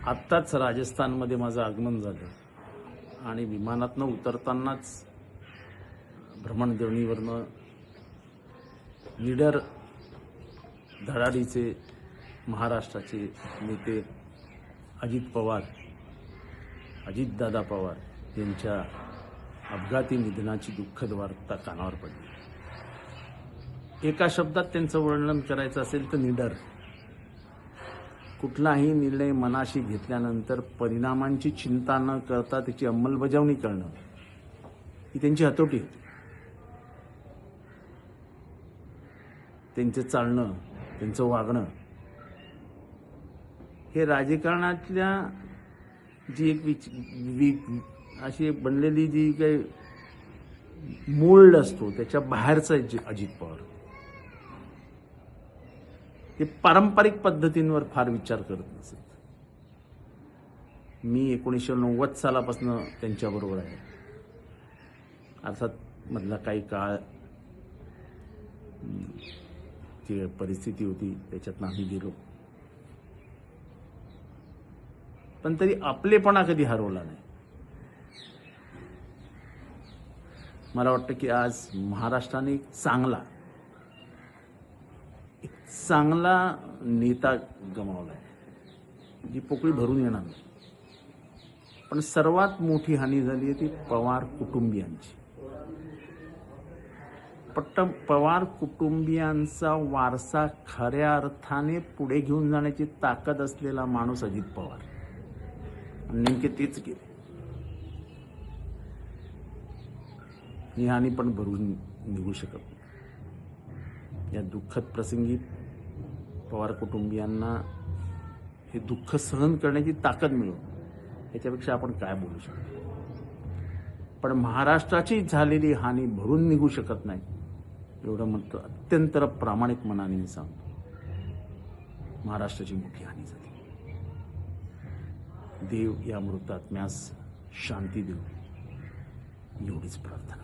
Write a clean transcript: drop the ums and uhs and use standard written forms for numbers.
आत्ताच राजस्थानमध्ये माझं आगमन झालं आणि विमानातनं उतरतानाच भ्रमणध्वनीवरनं निडर धडाडीचे महाराष्ट्राचे नेते अजितदादा पवार यांच्या अपघाती निधनाची दुःखद वार्ता कानावर पडली। एका शब्दात त्यांचं वर्णन करायचं असेल तर निडर। कुठलाही निर्णय मनाशी घेतल्यानंतर परिणामांची चिंता न करता त्याची अंमलबजावणी करणं ही त्यांची हतोटी होती। त्यांचं चालणं, त्यांचं वागणं हे राजकारणातल्या जी एक अशी बनलेली जी काही मोल्ड असतो त्याच्या बाहेरचा अजित पवार हे पारंपरिक पद्धतींवर फार विचार करत नसत। मी 1990 सालापासून त्यांच्याबरोबर आहे। अर्थात मधला काही काळ जी परिस्थिती होती त्याच्यात आम्ही गेलो, पण तरी आपलेपणा कधी हरवला नाही। मला वाटतं की आज महाराष्ट्राने एक चांगला नेता गमावला आहे, जी पोकळी भरून येणार नाही। पण सर्वात मोठी हानी झाली आहे ती पवार कुटुंबियांची। पवार कुटुंबियांचा वारसा खऱ्या अर्थाने पुढे घेऊन जाण्याची ताकद असलेला माणूस अजित पवार, नेमके तेच केले। ही हानी पण भरून निघू शकत नाही। या दुःखद प्रसंगी पवार कुटुंबियांना हे दुःख सहन करण्याची ताकद मिळो, याच्यापेक्षा आपण काय बोलू शकतो। पण महाराष्ट्राची झालेली हानी भरून निघू शकत नाही, एवढं म्हणतो अत्यंत प्रामाणिक मनाने मी सांगतो। महाराष्ट्राची मोठी हानी झाली। देव या मृतात्म्यास शांती देऊ, एवढीच प्रार्थना।